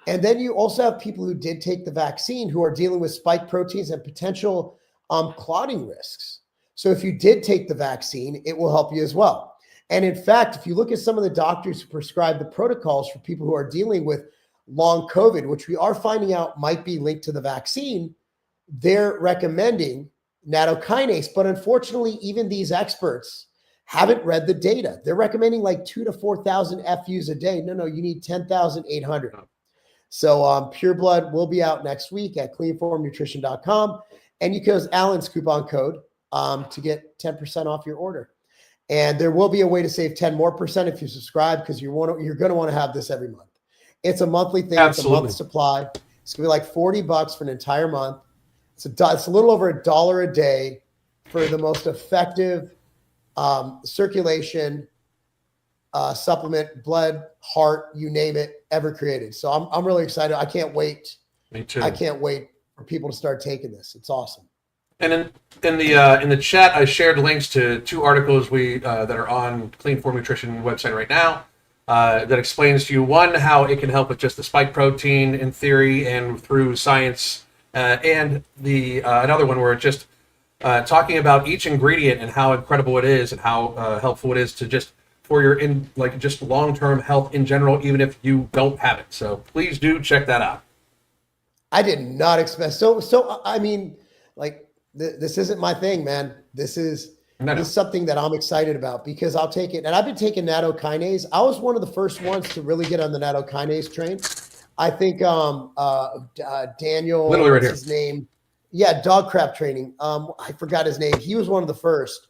And then you also have people who did take the vaccine who are dealing with spike proteins and potential clotting risks. So if you did take the vaccine, it will help you as well. And in fact, if you look at some of the doctors who prescribe the protocols for people who are dealing with long COVID, which we are finding out might be linked to the vaccine, they're recommending nattokinase. But unfortunately, even these experts haven't read the data. They're recommending like 2,000 to 4,000 FUs a day. No, you need 10,800. So Pure Blood will be out next week at cleanformnutrition.com. And you can use Alan's coupon code to get 10% off your order. And there will be a way to save 10% more if you subscribe, because you're going to want to have this every month. It's a monthly thing. Absolutely. It's a month supply. It's going to be like $40 for an entire month. It's a little over $1 a day for the most effective circulation supplement, blood, heart, you name it, ever created. So I'm really excited. I can't wait. Me too. I can't wait for people to start taking this. It's awesome. And in the chat, I shared links to 2 articles that are on Clean Form Nutrition website right now that explains to you, one, how it can help with just the spike protein in theory and through science, and another one where it's just talking about each ingredient and how incredible it is and how helpful it is to just for your just long-term health in general, even if you don't have it. So please do check that out. I did not expect so. I mean, like this isn't my thing, man. This is something that I'm excited about because I'll take it. And I've been taking nattokinase. I was one of the first ones to really get on the nattokinase train. I think Daniel, literally right what's here. His name? Yeah, dog crap training. I forgot his name. He was one of the first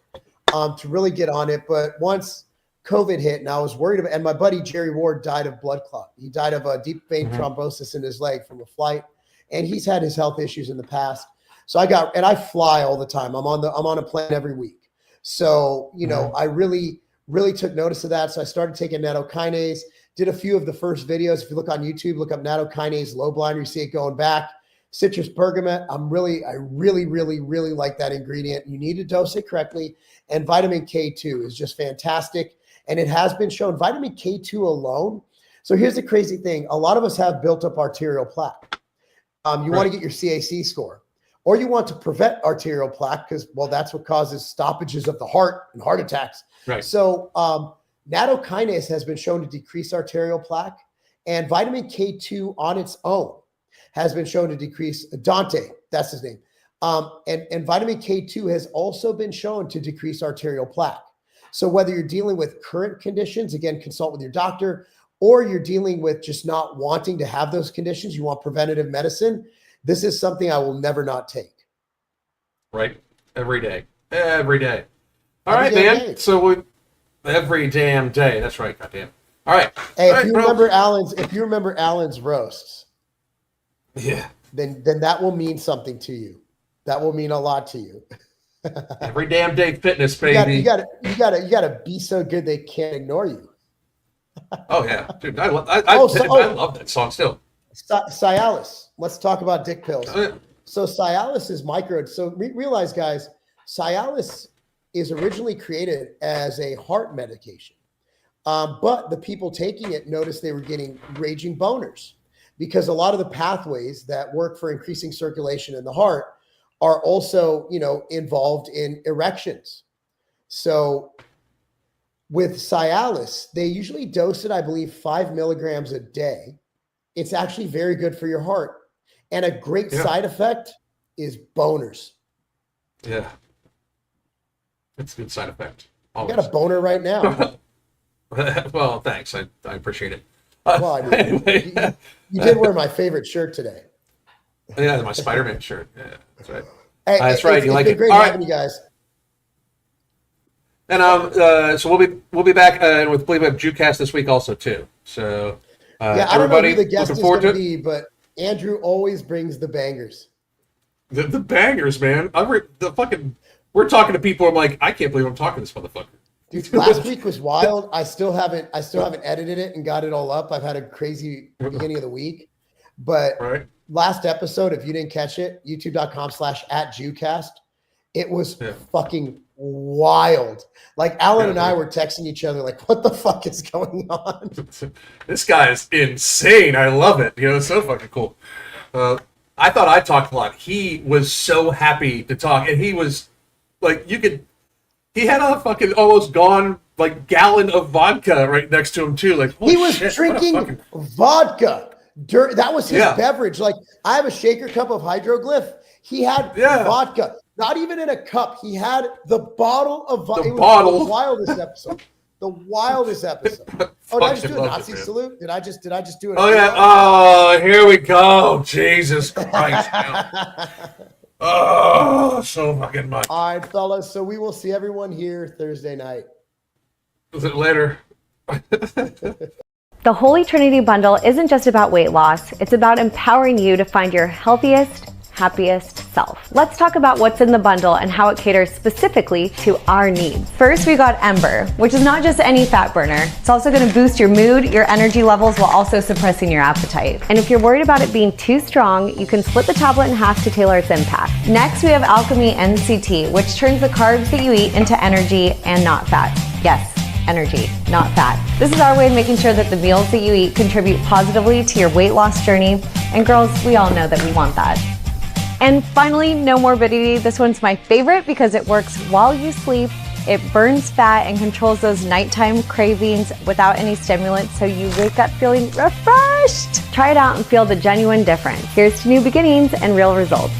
to really get on it. But once COVID hit and I was worried about, and my buddy Jerry Ward died of blood clot. He died of a deep vein thrombosis in his leg from a flight. And he's had his health issues in the past. So I fly all the time. I'm on a plane every week. So, I really, really took notice of that. So I started taking nattokinase, did a few of the first videos. If you look on YouTube, look up nattokinase low blinder, you see it going back. Citrus bergamot. I really, really, really like that ingredient. You need to dose it correctly. And vitamin K2 is just fantastic. And it has been shown vitamin K2 alone. So here's the crazy thing. A lot of us have built up arterial plaque. You want to get your CAC score, or you want to prevent arterial plaque because, well, that's what causes stoppages of the heart and heart attacks. Right. So nattokinase has been shown to decrease arterial plaque, and vitamin K2 on its own has been shown to decrease Dante. That's his name. And vitamin K2 has also been shown to decrease arterial plaque. So whether you're dealing with current conditions, again, consult with your doctor, or you're dealing with just not wanting to have those conditions, you want preventative medicine, this is something I will never not take. Right. Every day. All right, man. Day. So every damn day. That's right. Goddamn. All right. Hey, if you remember Alan's roasts, yeah, then that will mean something to you. That will mean a lot to you. Every damn day fitness, baby. You gotta be so good they can't ignore you. Oh yeah, dude, I love that song still. Cialis. Let's talk about dick pills. So Cialis is micro. So realize, guys, Cialis is originally created as a heart medication, but the people taking it noticed they were getting raging boners because a lot of the pathways that work for increasing circulation in the heart are also, involved in erections. So with Cialis, they usually dose it, I believe, 5 milligrams a day. It's actually very good for your heart. And a great side effect is boners. Yeah. It's a good side effect. Always. I got a boner right now. Well, thanks. I appreciate it. Well, I mean, you did wear my favorite shirt today. Yeah, my Spider-Man shirt. Yeah, that's right. Hey, That's right. You like been it? great All having right. you guys. And so we'll be back with believe we have Jewcast this week also too. So Yeah, I don't know everybody who the guest looking is forward going to to it. be, but Andrew always brings the bangers. The bangers, man. We're talking to people. I'm like, I can't believe I'm talking to this motherfucker. Dude, last week was wild. I still haven't edited it and got it all up. I've had a crazy beginning of the week, but Right. last episode, if you didn't catch it, youtube.com/@Jewcast. It was fucking wild. Like Alan and I were texting each other, like, what the fuck is going on? This guy is insane. I love it. It's so fucking cool. I thought I talked a lot. He was so happy to talk, and he was like, he had a fucking almost gone like gallon of vodka right next to him too. Like he was drinking vodka. That was his beverage. Like I have a shaker cup of Hydroglyph. He had vodka, not even in a cup. He had the bottle of vodka. It was the wildest episode. The wildest episode. Oh, did I just do a Nazi salute? Did I just do it? Oh yeah. Oh, here we go. Jesus Christ. Oh, so fucking much. All right, fellas. So we will see everyone here Thursday night. Later. The Holy Trinity Bundle isn't just about weight loss, it's about empowering you to find your healthiest, happiest self. Let's talk about what's in the bundle and how it caters specifically to our needs. First, we got Ember, which is not just any fat burner. It's also going to boost your mood, your energy levels, while also suppressing your appetite. And if you're worried about it being too strong, you can split the tablet in half to tailor its impact. Next, we have Alchemy NCT, which turns the carbs that you eat into energy and not fat. Yes, energy, not fat. This is our way of making sure that the meals that you eat contribute positively to your weight loss journey. And girls, we all know that we want that. And finally, no morbidity. This one's my favorite because it works while you sleep. It burns fat and controls those nighttime cravings without any stimulants, so you wake up feeling refreshed. Try it out and feel the genuine difference. Here's to new beginnings and real results.